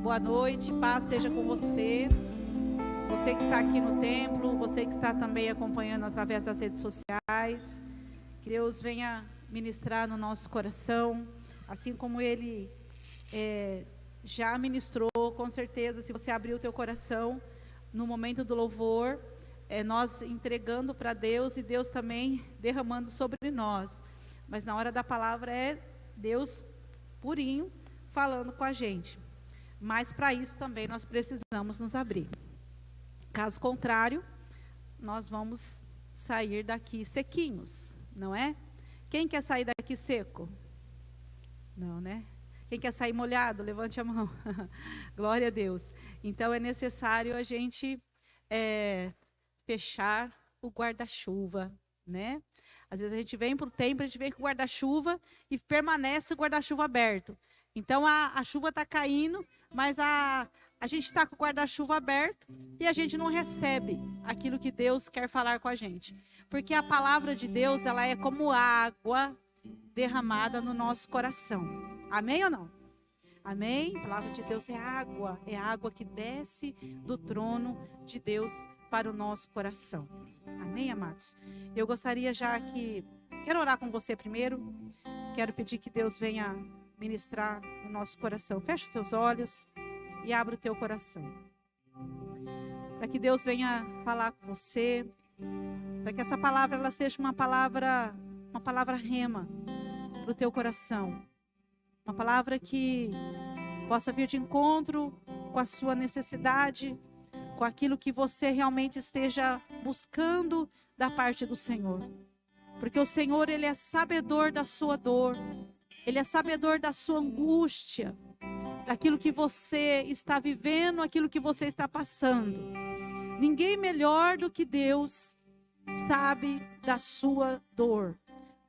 Boa noite, paz seja com você. Você que está aqui no templo, você que está também acompanhando através das redes sociais. Que Deus venha ministrar no nosso coração, assim como Ele já ministrou, com certeza. Se você abrir o teu coração no momento do louvor, nós entregando para Deus e Deus também derramando sobre nós. Mas na hora da palavra é Deus purinho falando com a gente. Mas para isso também nós precisamos nos abrir. Caso contrário, nós vamos sair daqui sequinhos, não é? Quem quer sair daqui seco? Não, né? Quem quer sair molhado? Levante a mão. Glória a Deus. Então é necessário a gente fechar o guarda-chuva, né? Às vezes a gente vem para o templo, a gente vem com o guarda-chuva e permanece o guarda-chuva aberto. Então a chuva está caindo, mas a gente está com o guarda-chuva aberto e a gente não recebe aquilo que Deus quer falar com a gente. Porque a palavra de Deus, ela é como água derramada no nosso coração. Amém ou não? Amém? A palavra de Deus é água que desce do trono de Deus para o nosso coração. Amém, amados? Eu gostaria quero orar com você primeiro, quero pedir que Deus venha ministrar no nosso coração. Feche os seus olhos e abra o teu coração. Para que Deus venha falar com você, para que essa palavra ela seja uma palavra rema para o teu coração. Uma palavra que possa vir de encontro com a sua necessidade, com aquilo que você realmente esteja buscando da parte do Senhor. Porque o Senhor, Ele é sabedor da sua dor, Ele é sabedor da sua angústia, daquilo que você está vivendo, aquilo que você está passando. Ninguém melhor do que Deus sabe da sua dor,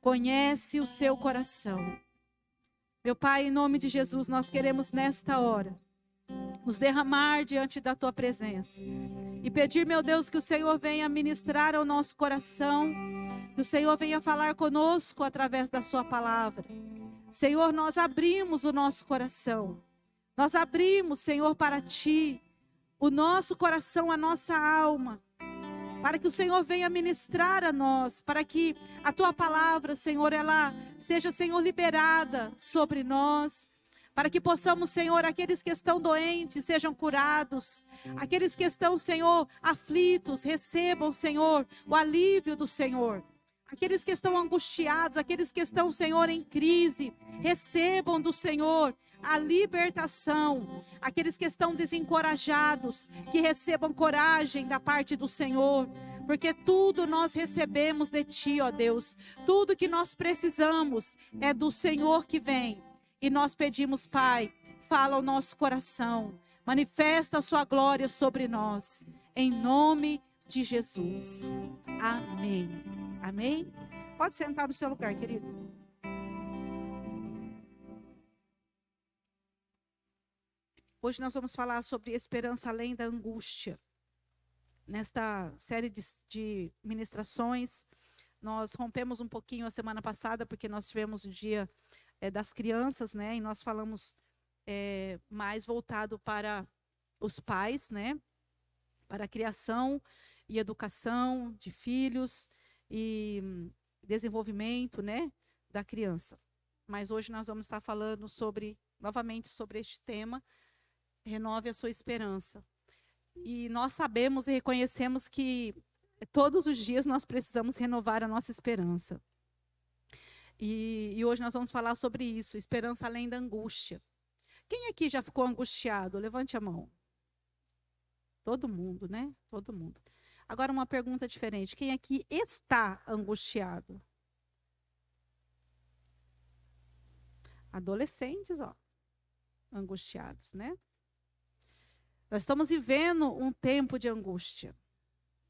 conhece o seu coração. Meu Pai, em nome de Jesus, nós queremos nesta hora nos derramar diante da Tua presença e pedir, meu Deus, que o Senhor venha ministrar ao nosso coração, que o Senhor venha falar conosco através da Sua palavra. Senhor, nós abrimos o nosso coração, nós abrimos, Senhor, para Ti, o nosso coração, a nossa alma, para que o Senhor venha ministrar a nós, para que a Tua palavra, Senhor, ela seja, Senhor, liberada sobre nós, para que possamos, Senhor, aqueles que estão doentes sejam curados, aqueles que estão, Senhor, aflitos, recebam, Senhor, o alívio do Senhor. Aqueles que estão angustiados, aqueles que estão, Senhor, em crise, recebam do Senhor a libertação. Aqueles que estão desencorajados, que recebam coragem da parte do Senhor. Porque tudo nós recebemos de Ti, ó Deus. Tudo que nós precisamos é do Senhor que vem. E nós pedimos, Pai, fala ao nosso coração. Manifesta a Sua glória sobre nós. Em nome de Jesus. Amém. Amém? Pode sentar no seu lugar, querido. Hoje nós vamos falar sobre esperança além da angústia. Nesta série de ministrações, nós rompemos um pouquinho a semana passada, porque nós tivemos o dia das crianças, né? E nós falamos mais voltado para os pais, né? Para a criação e educação de filhos e desenvolvimento, né, da criança. Mas hoje nós vamos estar falando novamente sobre este tema, renove a sua esperança. E nós sabemos e reconhecemos que todos os dias nós precisamos renovar a nossa esperança. E hoje nós vamos falar sobre isso, esperança além da angústia. Quem aqui já ficou angustiado? Levante a mão. Todo mundo, né? Todo mundo. Agora uma pergunta diferente. Quem aqui está angustiado? Adolescentes, ó. Angustiados, né? Nós estamos vivendo um tempo de angústia.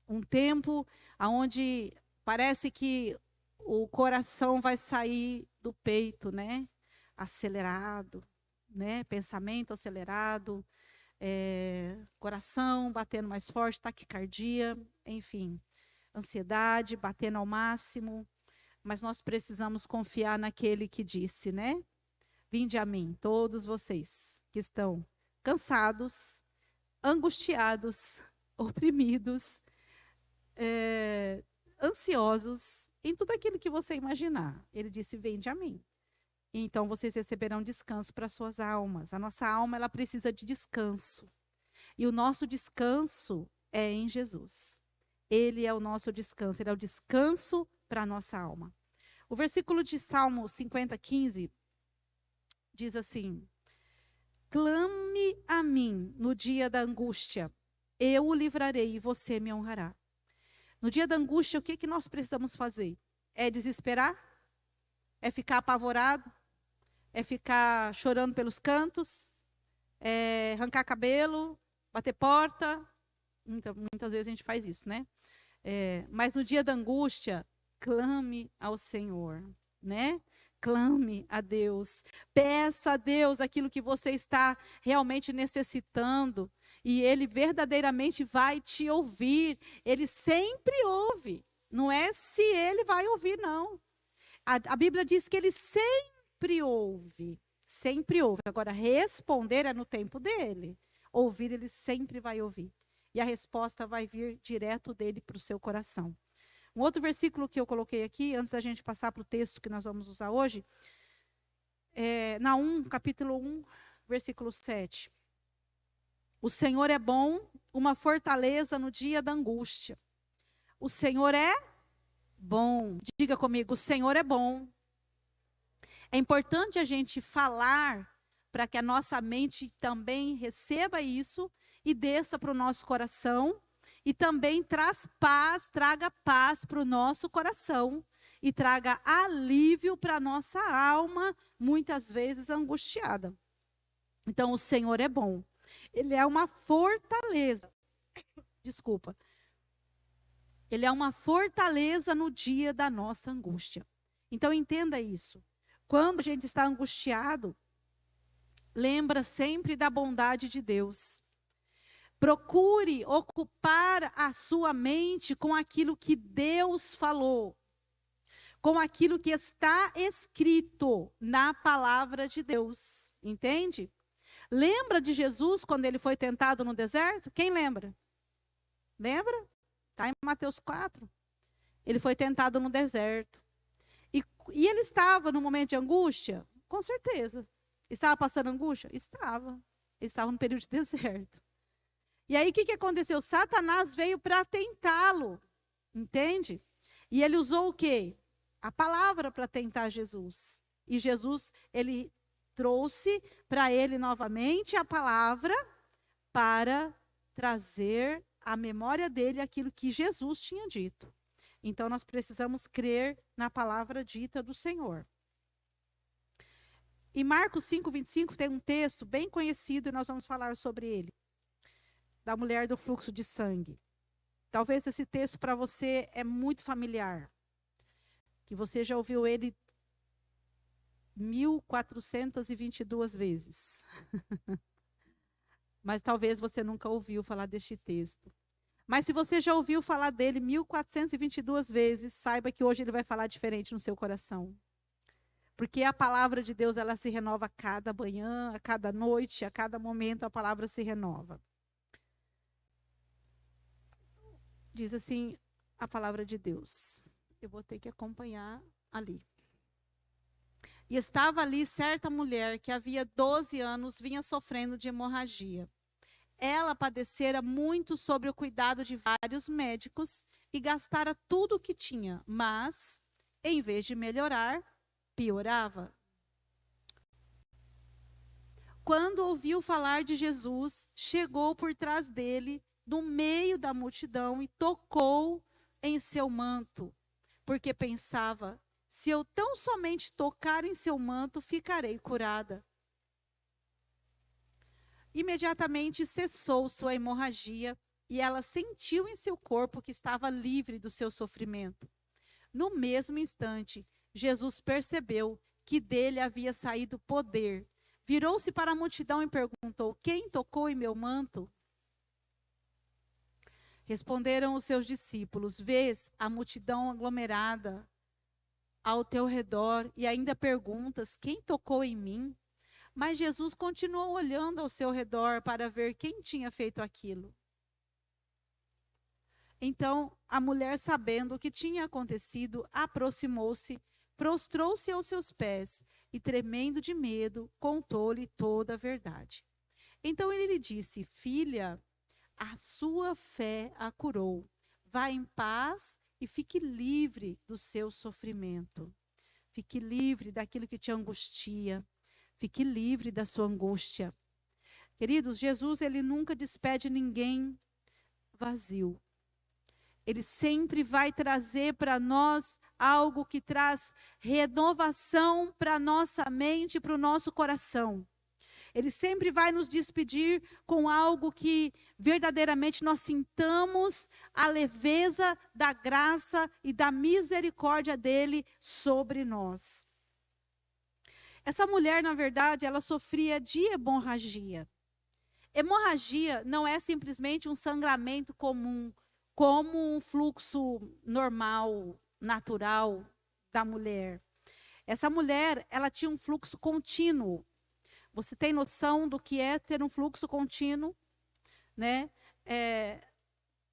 Um tempo onde parece que o coração vai sair do peito, né? Acelerado, né? Pensamento acelerado. Coração batendo mais forte, taquicardia, enfim, ansiedade batendo ao máximo, mas nós precisamos confiar naquele que disse, né? Vinde a mim, todos vocês que estão cansados, angustiados, oprimidos, ansiosos, em tudo aquilo que você imaginar. Ele disse: vinde a mim. E então vocês receberão descanso para suas almas. A nossa alma, ela precisa de descanso. E o nosso descanso é em Jesus. Ele é o nosso descanso, ele é o descanso para a nossa alma. O versículo de Salmo 50:15 diz assim: clame a mim no dia da angústia, eu o livrarei e você me honrará. No dia da angústia, o que nós precisamos fazer? É desesperar? É ficar apavorado? É ficar chorando pelos cantos? É arrancar cabelo? Bater porta? Muitas vezes a gente faz isso, né? Mas no dia da angústia, clame ao Senhor, né? Clame a Deus, peça a Deus aquilo que você está realmente necessitando, e Ele verdadeiramente vai te ouvir. Ele sempre ouve, não é se Ele vai ouvir, não. A Bíblia diz que Ele sempre ouve, sempre ouve. Agora, responder é no tempo dEle, ouvir Ele sempre vai ouvir, e a resposta vai vir direto dEle para o seu coração. Um outro versículo que eu coloquei aqui, antes da gente passar para o texto que nós vamos usar hoje, Naum, capítulo 1, versículo 7. O Senhor é bom, uma fortaleza no dia da angústia. O Senhor é bom. Diga comigo: o Senhor é bom. É importante a gente falar para que a nossa mente também receba isso e desça para o nosso coração. E também traga paz para o nosso coração e traga alívio para a nossa alma, muitas vezes angustiada. Então, o Senhor é bom. Ele é uma fortaleza. Desculpa. Ele é uma fortaleza no dia da nossa angústia. Então, entenda isso. Quando a gente está angustiado, lembra sempre da bondade de Deus. Procure ocupar a sua mente com aquilo que Deus falou, com aquilo que está escrito na palavra de Deus, entende? Lembra de Jesus quando ele foi tentado no deserto? Quem lembra? Lembra? Está em Mateus 4. Ele foi tentado no deserto. E ele estava no momento de angústia? Com certeza. Estava passando angústia? Estava. Ele estava no período de deserto. E aí, o que aconteceu? Satanás veio para tentá-lo, entende? E ele usou o quê? A palavra para tentar Jesus. E Jesus, ele trouxe para ele novamente a palavra para trazer à memória dele aquilo que Jesus tinha dito. Então, nós precisamos crer na palavra dita do Senhor. Em Marcos 5:25 tem um texto bem conhecido e nós vamos falar sobre ele. Da mulher do fluxo de sangue. Talvez esse texto para você é muito familiar, que você já ouviu ele 1422 vezes. Mas talvez você nunca ouviu falar deste texto. Mas se você já ouviu falar dele 1422 vezes, saiba que hoje ele vai falar diferente no seu coração. Porque a palavra de Deus, ela se renova a cada manhã, a cada noite, a cada momento a palavra se renova. Diz assim a palavra de Deus. Eu vou ter que acompanhar ali. E estava ali certa mulher que havia 12 anos vinha sofrendo de hemorragia. Ela padecera muito sobre o cuidado de vários médicos e gastara tudo o que tinha, mas, em vez de melhorar, piorava. Quando ouviu falar de Jesus, chegou por trás dele, no meio da multidão, e tocou em seu manto, porque pensava: se eu tão somente tocar em seu manto, ficarei curada. Imediatamente cessou sua hemorragia e ela sentiu em seu corpo que estava livre do seu sofrimento. No mesmo instante, Jesus percebeu que dele havia saído poder. Virou-se para a multidão e perguntou: quem tocou em meu manto? Responderam os seus discípulos: vês a multidão aglomerada ao teu redor e ainda perguntas: quem tocou em mim? Mas Jesus continuou olhando ao seu redor para ver quem tinha feito aquilo. Então, a mulher, sabendo o que tinha acontecido, aproximou-se, prostrou-se aos seus pés e, tremendo de medo, contou-lhe toda a verdade. Então ele lhe disse: filha, a sua fé a curou. Vá em paz e fique livre do seu sofrimento. Fique livre daquilo que te angustia. Fique livre da sua angústia. Queridos, Jesus, ele nunca despede ninguém vazio. Ele sempre vai trazer para nós algo que traz renovação para a nossa mente e para o nosso coração. Ele sempre vai nos despedir com algo que verdadeiramente nós sintamos a leveza da graça e da misericórdia dele sobre nós. Essa mulher, na verdade, ela sofria de hemorragia. Hemorragia não é simplesmente um sangramento comum, como um fluxo normal, natural da mulher. Essa mulher, ela tinha um fluxo contínuo. Você tem noção do que é ter um fluxo contínuo, né?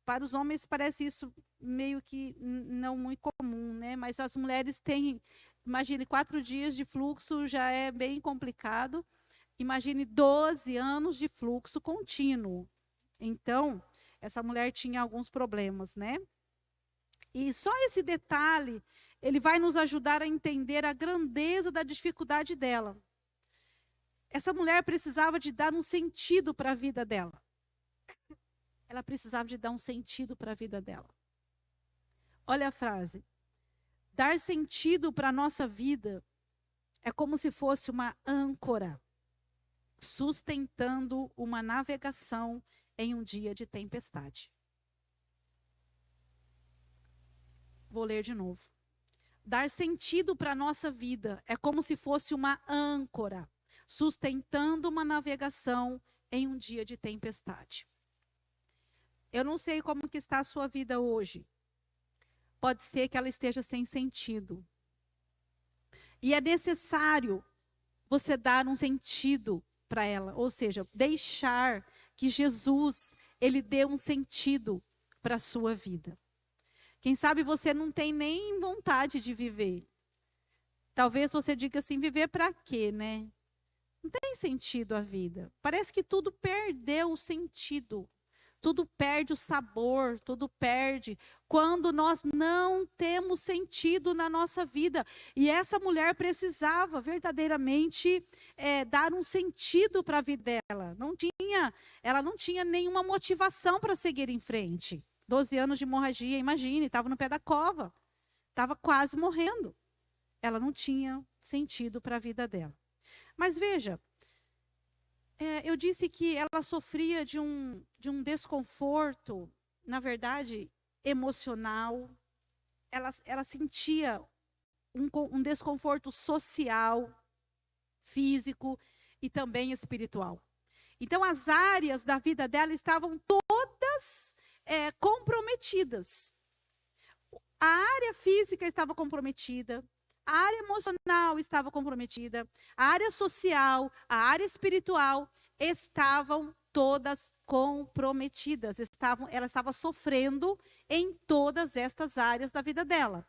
Para os homens parece isso meio que não muito comum, né? Mas as mulheres têm, imagine, 4 dias de fluxo já é bem complicado. Imagine 12 anos de fluxo contínuo. Então, essa mulher tinha alguns problemas, né? E só esse detalhe, ele vai nos ajudar a entender a grandeza da dificuldade dela. Essa mulher precisava de dar um sentido para a vida dela. Ela precisava de dar um sentido para a vida dela. Olha a frase. Dar sentido para a nossa vida é como se fosse uma âncora, sustentando uma navegação em um dia de tempestade. Vou ler de novo. Dar sentido para a nossa vida é como se fosse uma âncora, sustentando uma navegação em um dia de tempestade. Eu não sei como que está a sua vida hoje. Pode ser que ela esteja sem sentido. E é necessário você dar um sentido para ela, ou seja, deixar que Jesus, ele dê um sentido para a sua vida. Quem sabe você não tem nem vontade de viver. Talvez você diga assim, viver para quê, né? Não tem sentido a vida. Parece que tudo perdeu o sentido. Tudo perde o sabor, tudo perde. Quando nós não temos sentido na nossa vida. E essa mulher precisava verdadeiramente dar um sentido para a vida dela. Ela não tinha nenhuma motivação para seguir em frente. 12 anos de hemorragia, imagine, estava no pé da cova. Estava quase morrendo. Ela não tinha sentido para a vida dela. Mas veja, eu disse que ela sofria de um desconforto, na verdade, emocional. Ela sentia um desconforto social, físico e também espiritual. Então, as áreas da vida dela estavam todas comprometidas. A área física estava comprometida. A área emocional estava comprometida, a área social, a área espiritual estavam todas comprometidas. Ela estava sofrendo em todas estas áreas da vida dela.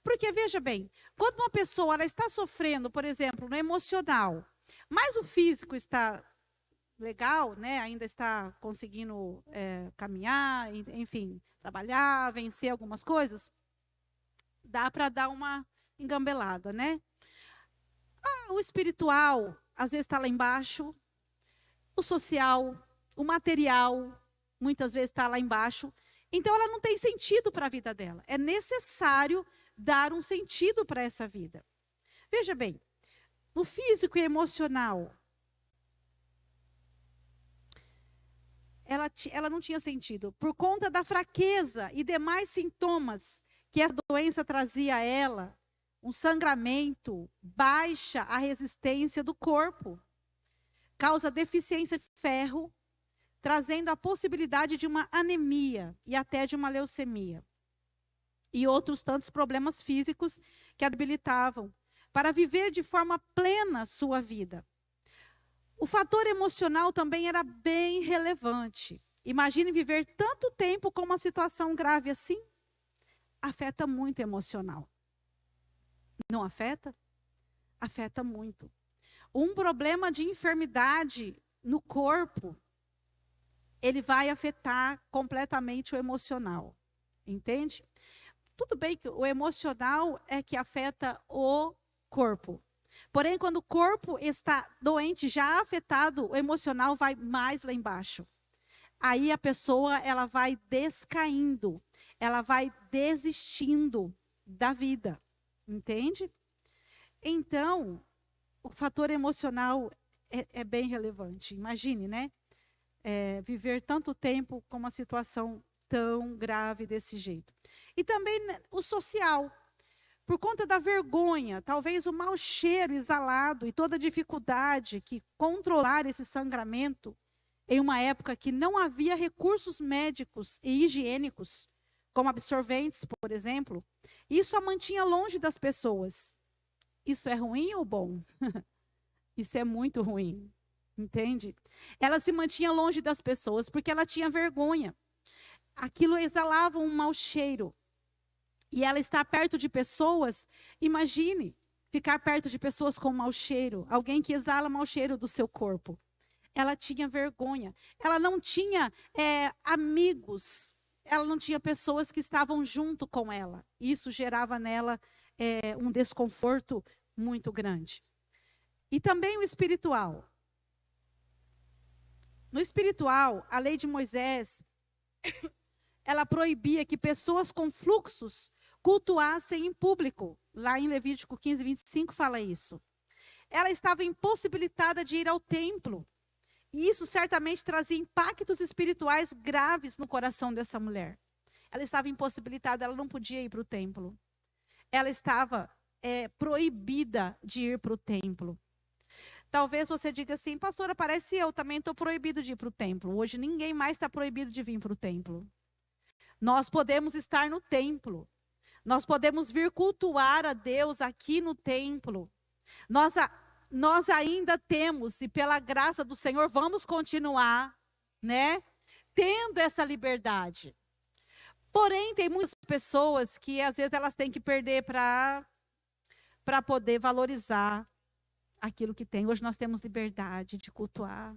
Porque, veja bem, quando uma pessoa ela está sofrendo, por exemplo, no emocional, mas o físico está legal, né? Ainda está conseguindo caminhar, enfim, trabalhar, vencer algumas coisas, dá para dar uma engambelada, né? O espiritual, às vezes está lá embaixo. O social, o material, muitas vezes está lá embaixo. Então, ela não tem sentido para a vida dela. É necessário dar um sentido para essa vida. Veja bem, no físico e emocional, ela não tinha sentido. Por conta da fraqueza e demais sintomas que essa doença trazia a ela, um sangramento, baixa a resistência do corpo, causa deficiência de ferro, trazendo a possibilidade de uma anemia e até de uma leucemia. E outros tantos problemas físicos que a debilitavam para viver de forma plena sua vida. O fator emocional também era bem relevante. Imagine viver tanto tempo com uma situação grave assim. Afeta muito o emocional. Não afeta? Afeta muito. Um problema de enfermidade no corpo, ele vai afetar completamente o emocional. Entende? Tudo bem que o emocional é que afeta o corpo. Porém, quando o corpo está doente, já afetado, o emocional vai mais lá embaixo. Aí a pessoa, ela vai descaindo, ela vai desistindo da vida. Entende? Então, o fator emocional é bem relevante. Imagine, né? Viver tanto tempo com uma situação tão grave desse jeito. E também o social. Por conta da vergonha, talvez o mau cheiro exalado e toda a dificuldade que controlar esse sangramento, em uma época que não havia recursos médicos e higiênicos, como absorventes, por exemplo, isso a mantinha longe das pessoas. Isso é ruim ou bom? Isso é muito ruim, entende? Ela se mantinha longe das pessoas porque ela tinha vergonha. Aquilo exalava um mau cheiro. E ela está perto de pessoas, imagine, ficar perto de pessoas com mau cheiro, alguém que exala mau cheiro do seu corpo. Ela tinha vergonha, ela não tinha amigos, ela não tinha pessoas que estavam junto com ela. Isso gerava nela um desconforto muito grande. E também o espiritual. No espiritual, a lei de Moisés, ela proibia que pessoas com fluxos cultuassem em público. Lá em Levítico 15, 25 fala isso. Ela estava impossibilitada de ir ao templo. E isso certamente trazia impactos espirituais graves no coração dessa mulher. Ela estava impossibilitada, ela não podia ir para o templo. Ela estava proibida de ir para o templo. Talvez você diga assim, pastora, parece eu também estou proibido de ir para o templo. Hoje ninguém mais está proibido de vir para o templo. Nós podemos estar no templo. Nós podemos vir cultuar a Deus aqui no templo. Nós ainda temos, e pela graça do Senhor, vamos continuar, né, tendo essa liberdade. Porém, tem muitas pessoas que, às vezes, elas têm que perder para poder valorizar aquilo que tem. Hoje nós temos liberdade de cultuar,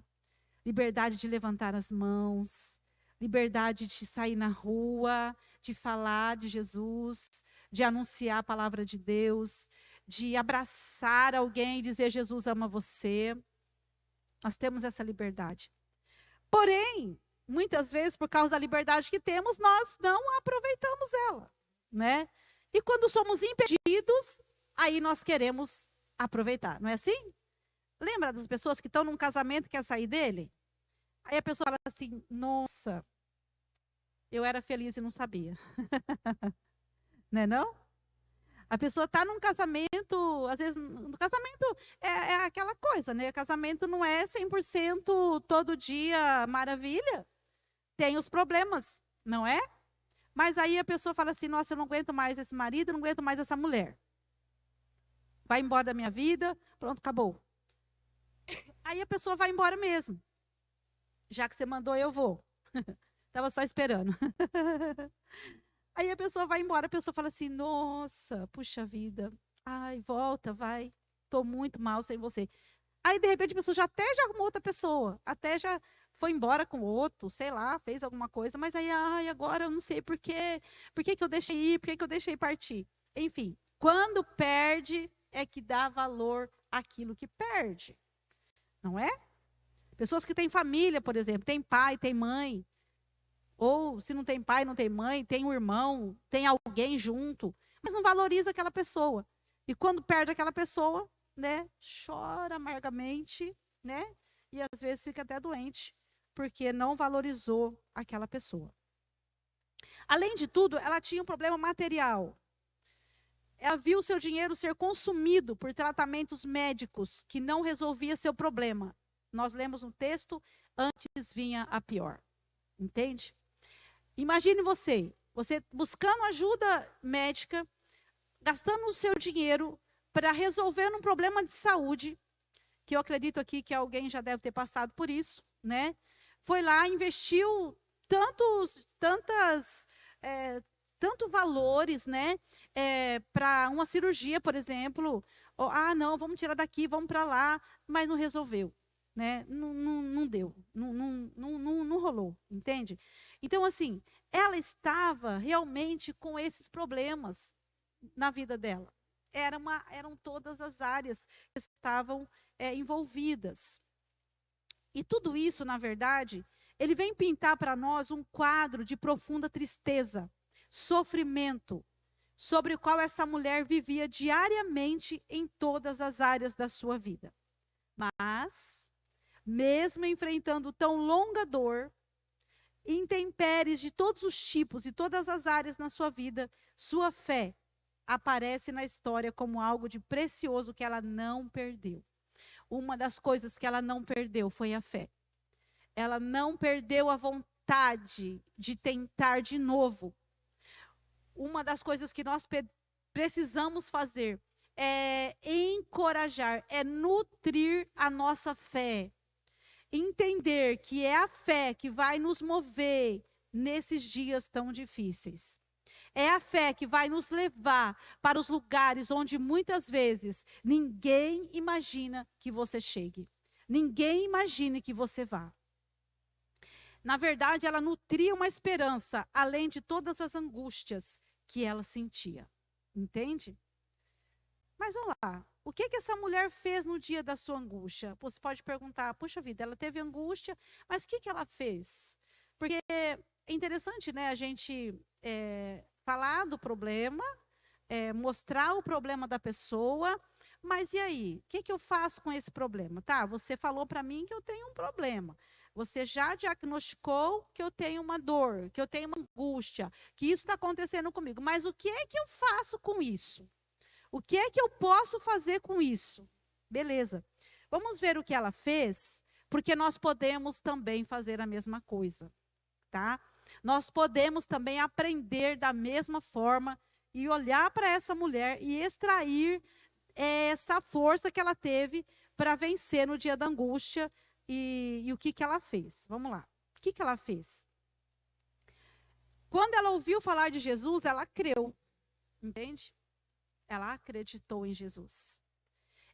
liberdade de levantar as mãos, liberdade de sair na rua, de falar de Jesus, de anunciar a palavra de Deus, de abraçar alguém e dizer Jesus ama você. Nós temos essa liberdade. Porém, muitas vezes, por causa da liberdade que temos, nós não aproveitamos ela, né? E quando somos impedidos, aí nós queremos aproveitar, não é assim? Lembra das pessoas que estão num casamento e quer sair dele? Aí a pessoa fala assim, nossa, eu era feliz e não sabia. Não é não? A pessoa está num casamento, às vezes, no casamento é aquela coisa, né? Casamento não é 100% todo dia maravilha. Tem os problemas, não é? Mas aí a pessoa fala assim, nossa, eu não aguento mais esse marido, eu não aguento mais essa mulher. Vai embora da minha vida, pronto, acabou. Aí a pessoa vai embora mesmo. Já que você mandou, eu vou. Estava só esperando. Aí a pessoa vai embora, a pessoa fala assim, nossa, puxa vida. Ai, volta, vai. Estou muito mal sem você. Aí, de repente, a pessoa já arrumou outra pessoa. Até já foi embora com outro, sei lá, fez alguma coisa. Mas aí, agora eu não sei por quê. Por que que eu deixei ir? Por que que eu deixei partir? Enfim, quando perde, é que dá valor àquilo que perde. Não é? Pessoas que têm família, por exemplo, tem pai, tem mãe. Ou se não tem pai, não tem mãe, tem um irmão, tem alguém junto, mas não valoriza aquela pessoa. E quando perde aquela pessoa, né, chora amargamente, né? E às vezes fica até doente, porque não valorizou aquela pessoa. Além de tudo, ela tinha um problema material. Ela viu seu dinheiro ser consumido por tratamentos médicos que não resolvia seu problema. Nós lemos no texto, antes vinha a pior. Entende? Imagine você buscando ajuda médica, gastando o seu dinheiro para resolver um problema de saúde que eu acredito aqui que alguém já deve ter passado por isso, né? Foi lá, investiu tanto valores, né? Para uma cirurgia, por exemplo. Não, vamos tirar daqui, vamos para lá, mas não resolveu, né? Não deu, não rolou, entende? Então, assim, ela estava realmente com esses problemas na vida dela. Eram todas as áreas que estavam envolvidas. E tudo isso, na verdade, ele vem pintar para nós um quadro de profunda tristeza, sofrimento, sobre o qual essa mulher vivia diariamente em todas as áreas da sua vida. Mas, mesmo enfrentando tão longa dor, intempéries de todos os tipos e todas as áreas na sua vida, sua fé aparece na história como algo de precioso que ela não perdeu. Uma das coisas que ela não perdeu foi a fé. Ela não perdeu a vontade de tentar de novo. Uma das coisas que nós precisamos fazer é encorajar, é nutrir a nossa fé. Entender que é a fé que vai nos mover nesses dias tão difíceis. É a fé que vai nos levar para os lugares onde muitas vezes ninguém imagina que você chegue. Ninguém imagine que você vá. Na verdade, ela nutria uma esperança, além de todas as angústias que ela sentia. Entende? Mas vamos lá. O que essa mulher fez no dia da sua angústia? Você pode perguntar, puxa vida, ela teve angústia, mas o que ela fez? Porque é interessante, né, a gente falar do problema, mostrar o problema da pessoa, mas e aí? O que eu faço com esse problema? Tá, você falou para mim que eu tenho um problema. Você já diagnosticou que eu tenho uma dor, que eu tenho uma angústia, que isso está acontecendo comigo. Mas o que é que eu faço com isso? O que é que eu posso fazer com isso? Beleza. Vamos ver o que ela fez, porque nós podemos também fazer a mesma coisa, tá? Nós podemos também aprender da mesma forma e olhar para essa mulher e extrair essa força que ela teve para vencer no dia da angústia e o que ela fez. Vamos lá. O que ela fez? Quando ela ouviu falar de Jesus, ela creu, entende? Ela acreditou em Jesus.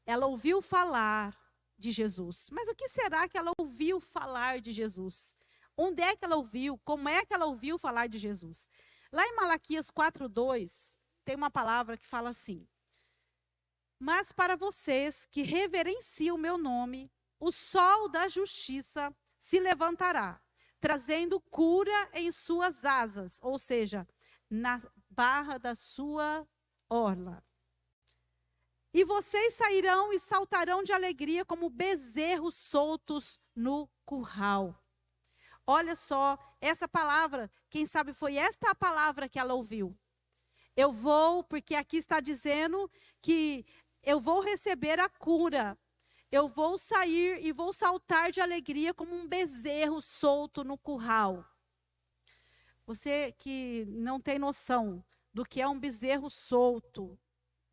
Ela ouviu falar de Jesus. Mas o que será que ela ouviu falar de Jesus? Onde é que ela ouviu? Como é que ela ouviu falar de Jesus? Lá em Malaquias 4:2, tem uma palavra que fala assim: mas para vocês que reverenciam o meu nome, o sol da justiça se levantará, trazendo cura em suas asas, ou seja, na barra da sua orla. E vocês sairão e saltarão de alegria como bezerros soltos no curral. Olha só, essa palavra, quem sabe foi esta a palavra que ela ouviu. Eu vou, porque aqui está dizendo que eu vou receber a cura. Eu vou sair e vou saltar de alegria como um bezerro solto no curral. Você que não tem noção do que é um bezerro solto,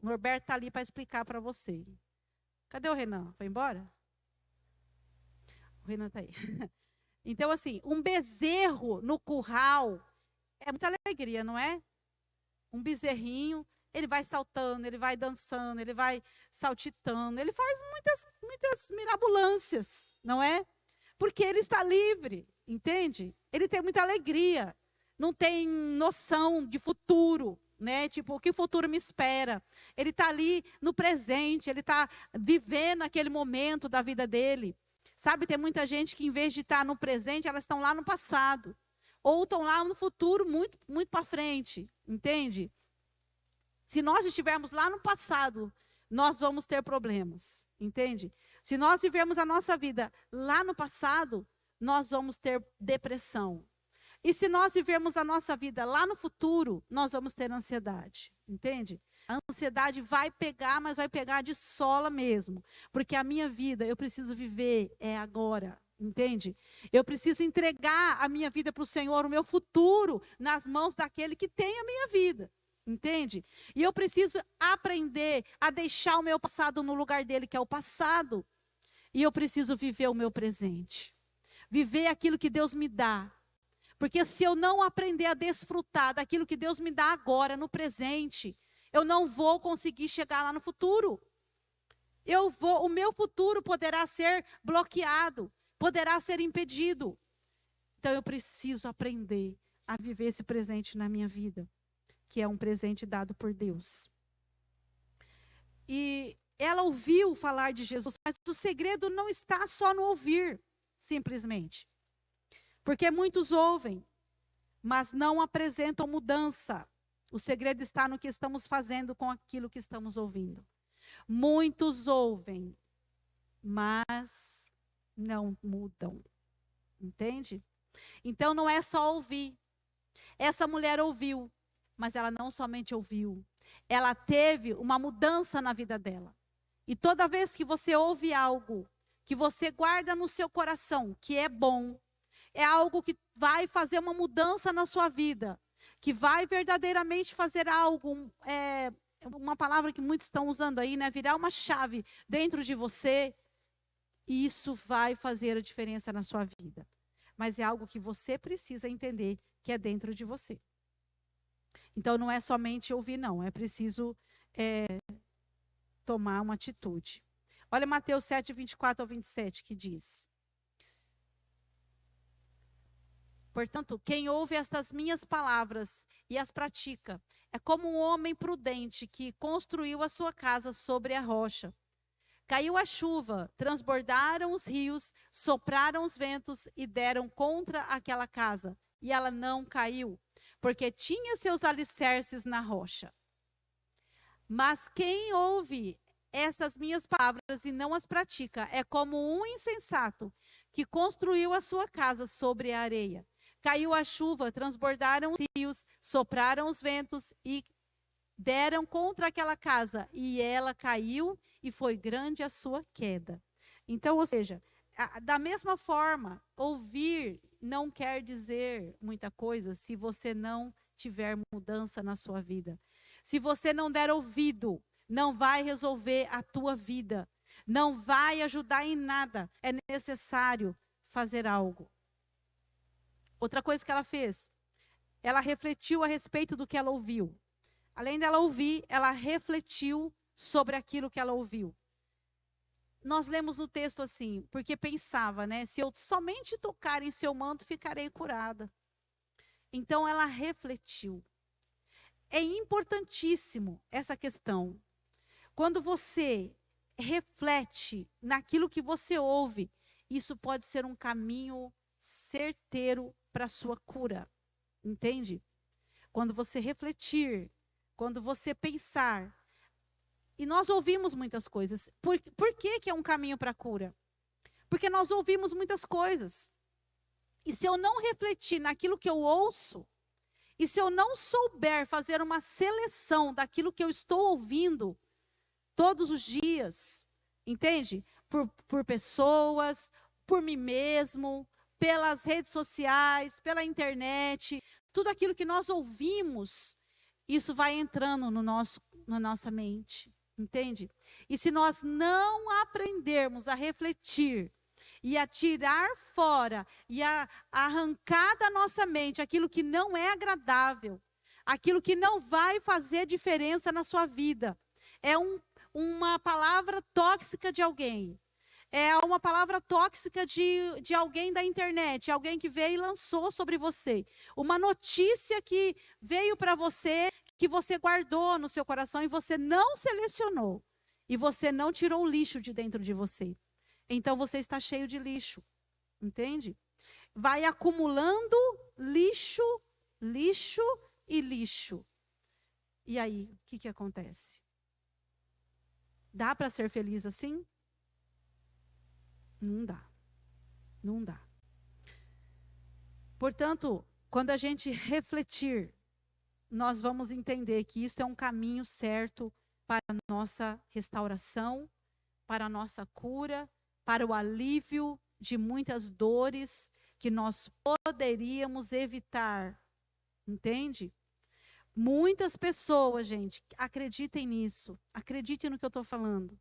o Norberto está ali para explicar para você. Cadê o Renan? Foi embora? O Renan está aí. Então, assim, um bezerro no curral é muita alegria, não é? Um bezerrinho, ele vai saltando, ele vai dançando, ele vai saltitando, ele faz muitas mirabolâncias, não é? Porque ele está livre, entende? Ele tem muita alegria, não tem noção de futuro, né? Tipo, o que o futuro me espera? Ele está ali no presente, ele está vivendo aquele momento da vida dele. Sabe, tem muita gente que em vez de estar no presente, elas estão lá no passado. Ou estão lá no futuro, muito, muito para frente, entende? Se nós estivermos lá no passado, nós vamos ter problemas, entende? Se nós vivermos a nossa vida lá no passado, nós vamos ter depressão. E se nós vivermos a nossa vida lá no futuro, nós vamos ter ansiedade, entende? A ansiedade vai pegar, mas vai pegar de sola mesmo. Porque a minha vida, eu preciso viver agora, entende? Eu preciso entregar a minha vida para o Senhor, o meu futuro, nas mãos daquele que tem a minha vida, entende? E eu preciso aprender a deixar o meu passado no lugar dele, que é o passado. E eu preciso viver o meu presente. Viver aquilo que Deus me dá. Porque se eu não aprender a desfrutar daquilo que Deus me dá agora, no presente, eu não vou conseguir chegar lá no futuro. O meu futuro poderá ser bloqueado, poderá ser impedido. Então eu preciso aprender a viver esse presente na minha vida, que é um presente dado por Deus. E ela ouviu falar de Jesus, mas o segredo não está só no ouvir, simplesmente. Porque muitos ouvem, mas não apresentam mudança. O segredo está no que estamos fazendo com aquilo que estamos ouvindo. Muitos ouvem, mas não mudam. Entende? Então não é só ouvir. Essa mulher ouviu, mas ela não somente ouviu. Ela teve uma mudança na vida dela. E toda vez que você ouve algo, que você guarda no seu coração, que é bom, é algo que vai fazer uma mudança na sua vida, que vai verdadeiramente fazer algo, uma palavra que muitos estão usando aí, né? Virar uma chave dentro de você, e isso vai fazer a diferença na sua vida. Mas é algo que você precisa entender que é dentro de você. Então não é somente ouvir, não. É preciso tomar uma atitude. Olha Mateus 7, 24 ao 27, que diz: portanto, quem ouve estas minhas palavras e as pratica, é como um homem prudente que construiu a sua casa sobre a rocha. Caiu a chuva, transbordaram os rios, sopraram os ventos e deram contra aquela casa. E ela não caiu, porque tinha seus alicerces na rocha. Mas quem ouve estas minhas palavras e não as pratica, é como um insensato que construiu a sua casa sobre a areia. Caiu a chuva, transbordaram os rios, sopraram os ventos e deram contra aquela casa. E ela caiu e foi grande a sua queda. Então, ou seja, da mesma forma, ouvir não quer dizer muita coisa se você não tiver mudança na sua vida. Se você não der ouvido, não vai resolver a tua vida. Não vai ajudar em nada. É necessário fazer algo. Outra coisa que ela fez, ela refletiu a respeito do que ela ouviu. Além dela ouvir, ela refletiu sobre aquilo que ela ouviu. Nós lemos no texto assim, porque pensava, né? Se eu somente tocar em seu manto, ficarei curada. Então ela refletiu. É importantíssimo essa questão. Quando você reflete naquilo que você ouve, isso pode ser um caminho certeiro para a sua cura. Entende? Quando você refletir, quando você pensar. E nós ouvimos muitas coisas. Por que é um caminho para a cura? Porque nós ouvimos muitas coisas. E se eu não refletir naquilo que eu ouço, e se eu não souber fazer uma seleção daquilo que eu estou ouvindo todos os dias, entende? Por pessoas, por mim mesmo, pelas redes sociais, pela internet, tudo aquilo que nós ouvimos, isso vai entrando na nossa mente, entende? E se nós não aprendermos a refletir e a tirar fora e a arrancar da nossa mente aquilo que não é agradável, aquilo que não vai fazer diferença na sua vida, é uma palavra tóxica de alguém. É uma palavra tóxica de alguém da internet, alguém que veio e lançou sobre você. Uma notícia que veio para você, que você guardou no seu coração e você não selecionou. E você não tirou o lixo de dentro de você. Então você está cheio de lixo. Entende? Vai acumulando lixo, lixo e lixo. E aí, o que acontece? Dá para ser feliz assim? Não dá. Não dá. Portanto, quando a gente refletir, nós vamos entender que isso é um caminho certo para a nossa restauração, para a nossa cura, para o alívio de muitas dores que nós poderíamos evitar. Entende? Muitas pessoas, gente, acreditem nisso. Acreditem no que eu estou falando.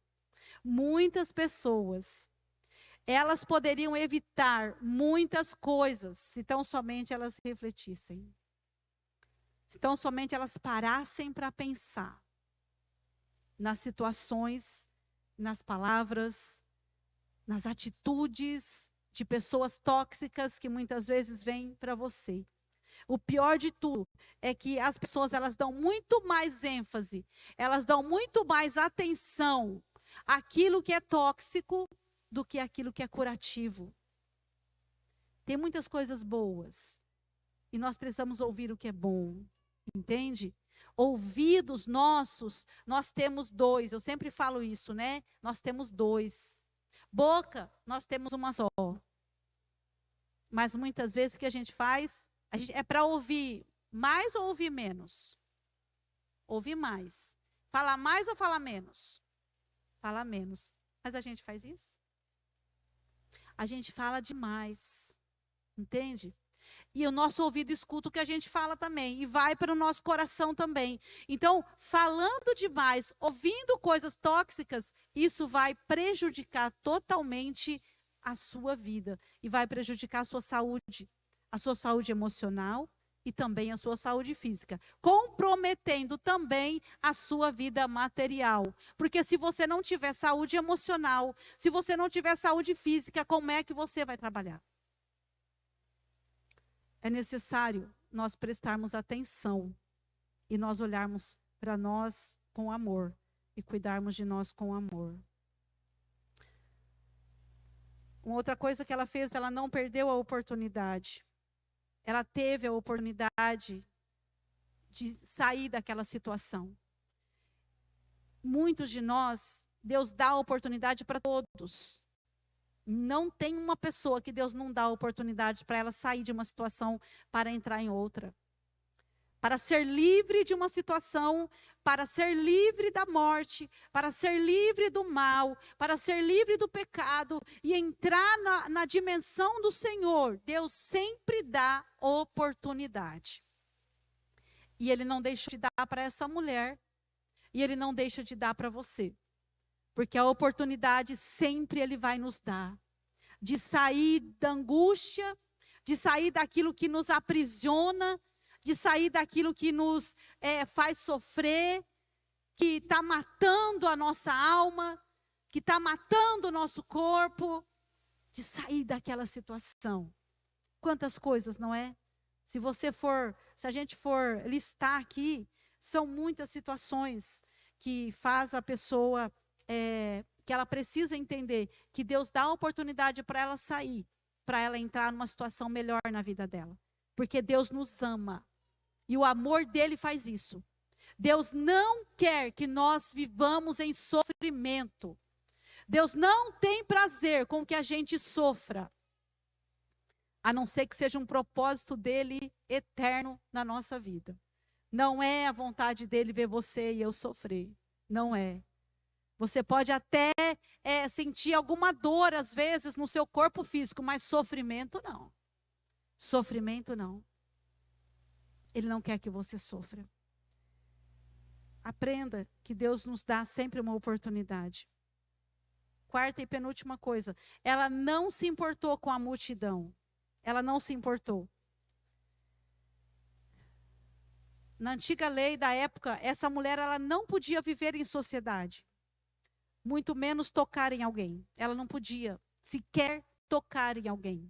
Muitas pessoas elas poderiam evitar muitas coisas se tão somente elas refletissem. Se tão somente elas parassem para pensar nas situações, nas palavras, nas atitudes de pessoas tóxicas que muitas vezes vêm para você. O pior de tudo é que as pessoas, elas dão muito mais ênfase, elas dão muito mais atenção àquilo que é tóxico do que àquilo que é curativo. Tem muitas coisas boas e nós precisamos ouvir o que é bom, entende? Ouvidos nossos, nós temos dois, eu sempre falo isso, né? Nós temos dois. Boca, nós temos uma só. Mas muitas vezes o que a gente faz, é para ouvir mais ou ouvir menos? Ouvir mais. Falar mais ou falar menos? Falar menos. Mas a gente faz isso? A gente fala demais. Entende? E o nosso ouvido escuta o que a gente fala também. E vai para o nosso coração também. Então, falando demais, ouvindo coisas tóxicas, isso vai prejudicar totalmente a sua vida. E vai prejudicar a sua saúde emocional e também a sua saúde física. Comprometendo também a sua vida material. Porque se você não tiver saúde emocional, se você não tiver saúde física, como é que você vai trabalhar? É necessário nós prestarmos atenção e nós olharmos para nós com amor e cuidarmos de nós com amor. Uma outra coisa que ela fez, ela não perdeu a oportunidade. Ela teve a oportunidade de sair daquela situação. Muitos de nós, Deus dá a oportunidade para todos. Não tem uma pessoa que Deus não dá a oportunidade para ela sair de uma situação para entrar em outra. Para ser livre de uma situação, para ser livre da morte, para ser livre do mal, para ser livre do pecado e entrar na dimensão do Senhor. Deus sempre dá oportunidade. E Ele não deixa de dar para essa mulher. E Ele não deixa de dar para você. Porque a oportunidade sempre Ele vai nos dar. De sair da angústia, de sair daquilo que nos aprisiona, de sair daquilo que nos faz sofrer, que está matando a nossa alma, que está matando o nosso corpo, de sair daquela situação. Quantas coisas, não é? Se a gente for listar aqui, são muitas situações que faz a pessoa, que ela precisa entender que Deus dá a oportunidade para ela sair, para ela entrar numa situação melhor na vida dela. Porque Deus nos ama. E o amor dele faz isso. Deus não quer que nós vivamos em sofrimento. Deus não tem prazer com que a gente sofra. A não ser que seja um propósito dele eterno na nossa vida. Não é a vontade dele ver você e eu sofrer. Não é. Você pode até sentir alguma dor, às vezes, no seu corpo físico, mas sofrimento não. Sofrimento não. Ele não quer que você sofra. Aprenda que Deus nos dá sempre uma oportunidade. Quarta e penúltima coisa. Ela não se importou com a multidão. Ela não se importou. Na antiga lei da época, essa mulher ela não podia viver em sociedade. Muito menos tocar em alguém. Ela não podia sequer tocar em alguém.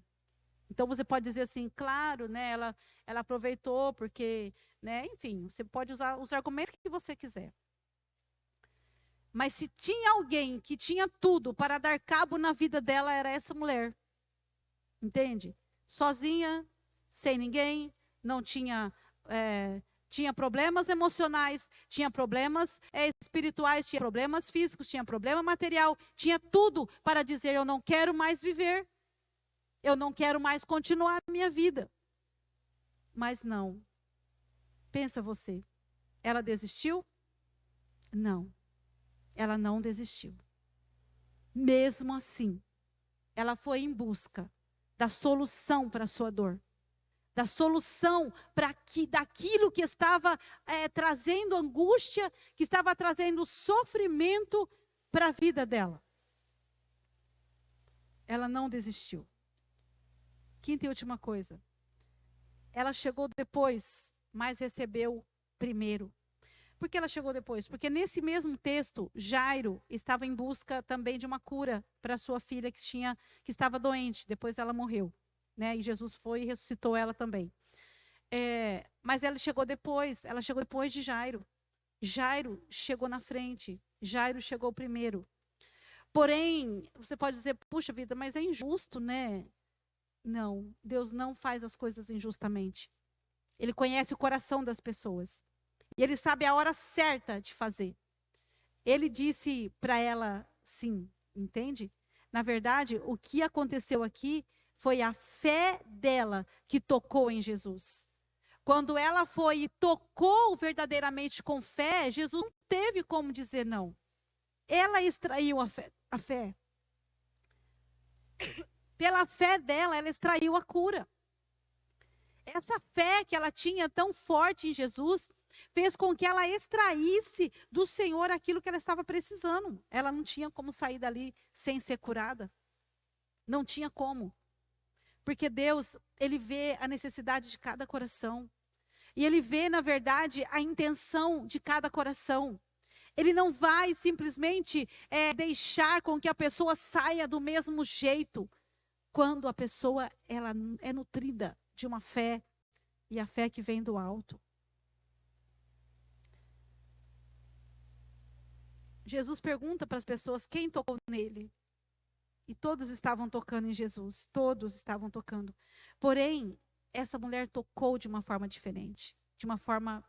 Então você pode dizer assim, claro, né, ela aproveitou porque, né, enfim, você pode usar os argumentos que você quiser. Mas se tinha alguém que tinha tudo para dar cabo na vida dela, era essa mulher. Entende? Sozinha, sem ninguém, não tinha... tinha problemas emocionais, tinha problemas espirituais, tinha problemas físicos, tinha problema material, tinha tudo para dizer, eu não quero mais viver. Eu não quero mais continuar a minha vida. Mas não. Pensa você. Ela desistiu? Não. Ela não desistiu. Mesmo assim, ela foi em busca da solução para a sua dor. Da solução daquilo que estava trazendo angústia, que estava trazendo sofrimento para a vida dela. ela não desistiu. Quinta e última coisa. Ela chegou depois, mas recebeu primeiro. Por que ela chegou depois? Porque nesse mesmo texto, Jairo estava em busca também de uma cura para sua filha que estava doente. Depois ela morreu, né? E Jesus foi e ressuscitou ela também. Mas ela chegou depois de Jairo. Jairo chegou na frente, Jairo chegou primeiro. Porém, você pode dizer, puxa vida, mas é injusto, né? Não, Deus não faz as coisas injustamente. Ele conhece o coração das pessoas. E Ele sabe a hora certa de fazer. Ele disse para ela sim, entende? Na verdade, o que aconteceu aqui foi a fé dela que tocou em Jesus. Quando ela foi e tocou verdadeiramente com fé, Jesus não teve como dizer não. Ela extraiu a fé. Pela fé dela, ela extraiu a cura. Essa fé que ela tinha tão forte em Jesus fez com que ela extraísse do Senhor aquilo que ela estava precisando. Ela não tinha como sair dali sem ser curada. Não tinha como. Porque Deus, Ele vê a necessidade de cada coração. E Ele vê, na verdade, a intenção de cada coração. Ele não vai simplesmente deixar com que a pessoa saia do mesmo jeito. Quando a pessoa ela é nutrida de uma fé, e a fé que vem do alto. Jesus pergunta para as pessoas quem tocou nele. E todos estavam tocando em Jesus, todos estavam tocando. Porém, essa mulher tocou de uma forma diferente, de uma forma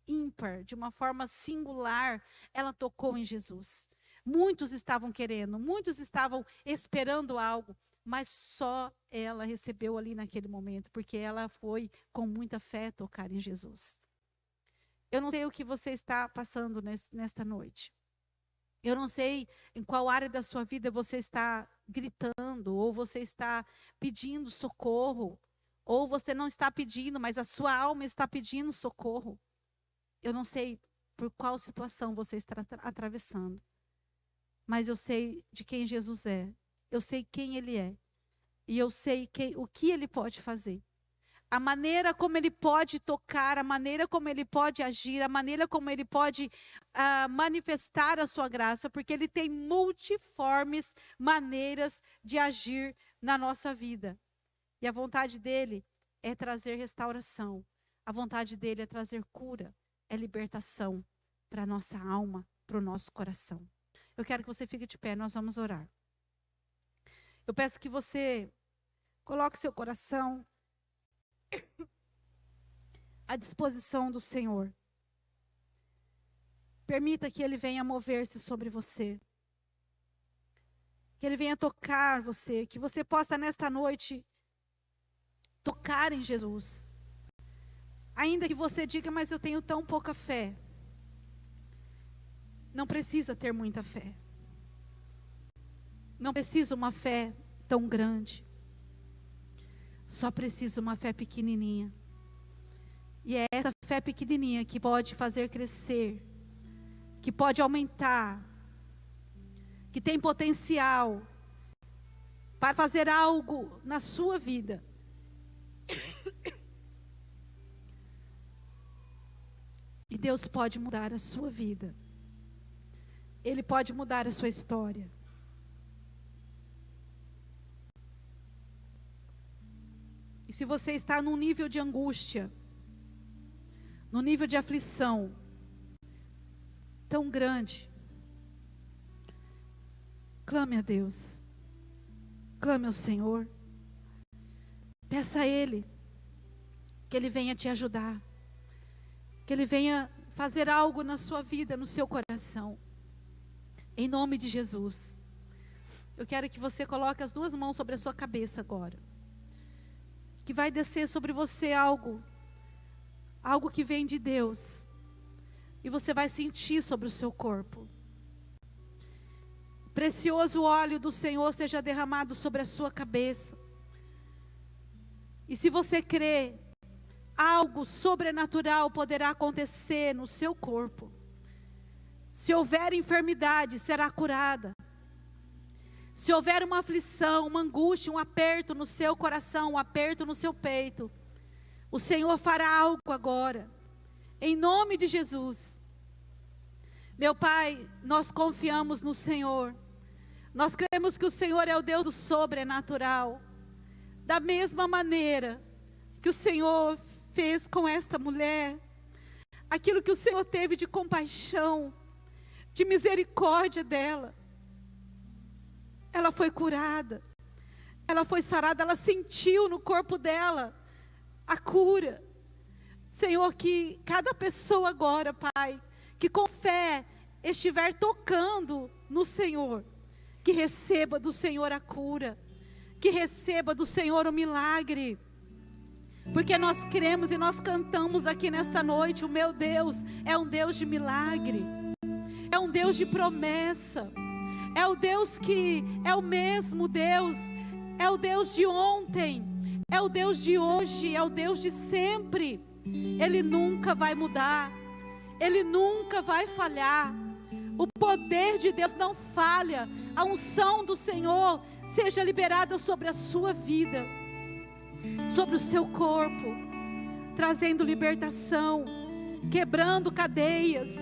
ímpar, de uma forma singular. Ela tocou em Jesus. Muitos estavam querendo, muitos estavam esperando algo, mas só ela recebeu ali naquele momento, porque ela foi com muita fé tocar em Jesus. Eu não sei o que você está passando nesta noite. Eu não sei em qual área da sua vida você está gritando, ou você está pedindo socorro, ou você não está pedindo, mas a sua alma está pedindo socorro. Eu não sei por qual situação você está atravessando, mas eu sei de quem Jesus é. Eu sei quem Ele é. E eu sei o que Ele pode fazer. A maneira como Ele pode tocar, a maneira como Ele pode agir, a maneira como Ele pode manifestar a sua graça, porque Ele tem multiformes maneiras de agir na nossa vida. E a vontade dEle é trazer restauração. A vontade dEle é trazer cura, é libertação para a nossa alma, para o nosso coração. Eu quero que você fique de pé, nós vamos orar. Eu peço que você coloque seu coração à disposição do Senhor. Permita que Ele venha mover-se sobre você. Que Ele venha tocar você. Que você possa nesta noite tocar em Jesus. Ainda que você diga, mas eu tenho tão pouca fé. Não precisa ter muita fé. Não precisa uma fé tão grande. Só precisa uma fé pequenininha. E é essa fé pequenininha que pode fazer crescer, que pode aumentar, que tem potencial para fazer algo na sua vida. E Deus pode mudar a sua vida. Ele pode mudar a sua história. E se você está num nível de angústia, num nível de aflição tão grande, clame a Deus, clame ao Senhor, peça a Ele que Ele venha te ajudar, que Ele venha fazer algo na sua vida, no seu coração, em nome de Jesus. Eu quero que você coloque as duas mãos sobre a sua cabeça agora, que vai descer sobre você algo que vem de Deus, e você vai sentir sobre o seu corpo. Precioso óleo do Senhor seja derramado sobre a sua cabeça. E se você crê, algo sobrenatural poderá acontecer no seu corpo. Se houver enfermidade, será curada. Se houver uma aflição, uma angústia, um aperto no seu coração, um aperto no seu peito, o Senhor fará algo agora, em nome de Jesus. Meu Pai, nós confiamos no Senhor, nós cremos que o Senhor é o Deus do sobrenatural, da mesma maneira que o Senhor fez com esta mulher, aquilo que o Senhor teve de compaixão, de misericórdia dela, ela foi curada, ela foi sarada, ela sentiu no corpo dela a cura. Senhor, que cada pessoa agora, Pai, que com fé estiver tocando no Senhor, que receba do Senhor a cura, que receba do Senhor o milagre, porque nós cremos e nós cantamos aqui nesta noite, o meu Deus é um Deus de milagre, é um Deus de promessa, é o Deus que é o mesmo Deus, é o Deus de ontem, é o Deus de hoje, é o Deus de sempre. Ele nunca vai mudar, Ele nunca vai falhar. O poder de Deus não falha. A unção do Senhor seja liberada sobre a sua vida, sobre o seu corpo, trazendo libertação, quebrando cadeias,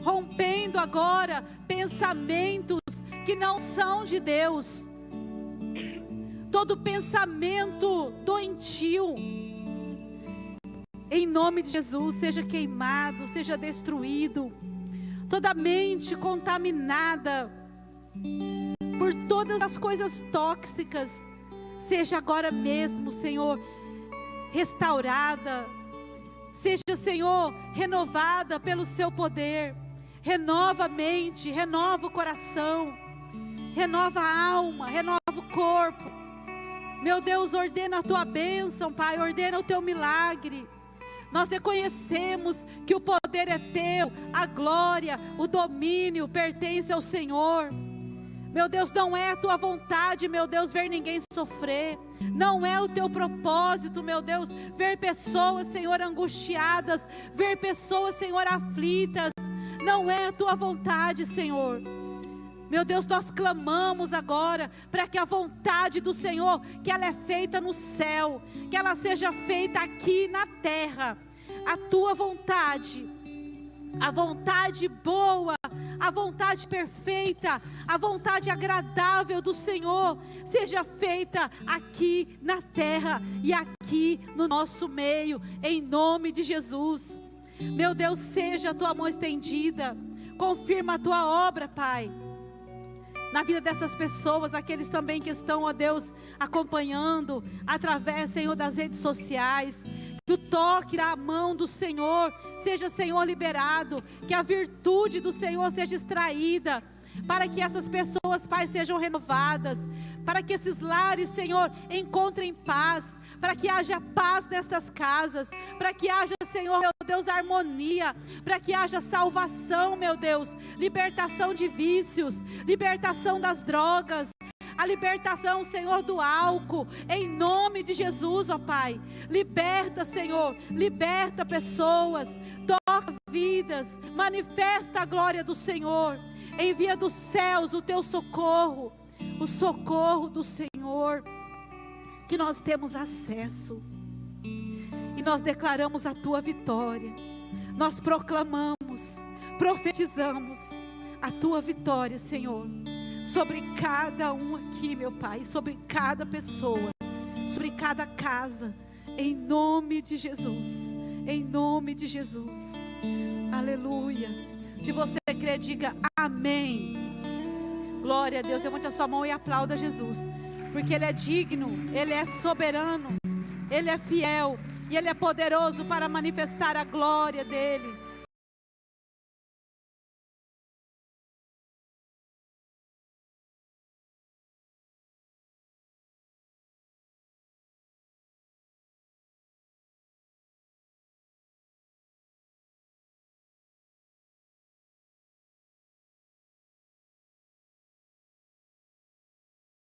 rompendo agora pensamentos que não são de Deus. Todo pensamento doentio, em nome de Jesus, seja queimado, seja destruído. Toda mente contaminada por todas as coisas tóxicas, seja agora mesmo, Senhor, restaurada. Seja, Senhor, renovada pelo seu poder. Renova a mente, renova o coração, renova a alma, renova o corpo. Meu Deus, ordena a tua bênção, Pai, ordena o teu milagre. Nós reconhecemos que o poder é teu, a glória, o domínio pertence ao Senhor. Meu Deus, não é a tua vontade, meu Deus, ver ninguém sofrer. Não é o teu propósito, meu Deus, ver pessoas, Senhor, angustiadas, ver pessoas, Senhor, aflitas. Não é a tua vontade, Senhor. Meu Deus, nós clamamos agora para que a vontade do Senhor, que ela é feita no céu, que ela seja feita aqui na terra. A tua vontade, a vontade boa, a vontade perfeita, a vontade agradável do Senhor, seja feita aqui na terra e aqui no nosso meio, em nome de Jesus. Meu Deus, seja a tua mão estendida, confirma a tua obra, Pai, na vida dessas pessoas, aqueles também que estão, ó Deus, acompanhando através, Senhor, das redes sociais. Que o toque da mão do Senhor seja, Senhor, liberado, que a virtude do Senhor seja extraída, para que essas pessoas, Pai, sejam renovadas, para que esses lares, Senhor, encontrem paz, para que haja paz nestas casas, para que haja, Senhor, meu Deus, harmonia, para que haja salvação, meu Deus, libertação de vícios, libertação das drogas, a libertação, Senhor, do álcool, em nome de Jesus, ó Pai. Liberta, Senhor, liberta pessoas, toca vidas, manifesta a glória do Senhor. Envia dos céus o teu socorro, o socorro do Senhor, que nós temos acesso. E nós declaramos a tua vitória. Nós proclamamos, profetizamos a tua vitória, Senhor, sobre cada um aqui, meu Pai, sobre cada pessoa, sobre cada casa, em nome de Jesus, em nome de Jesus. Aleluia. Se você crê, diga amém. Glória a Deus. Levante a sua mão e aplauda Jesus, porque Ele é digno, Ele é soberano, Ele é fiel e Ele é poderoso para manifestar a glória dEle.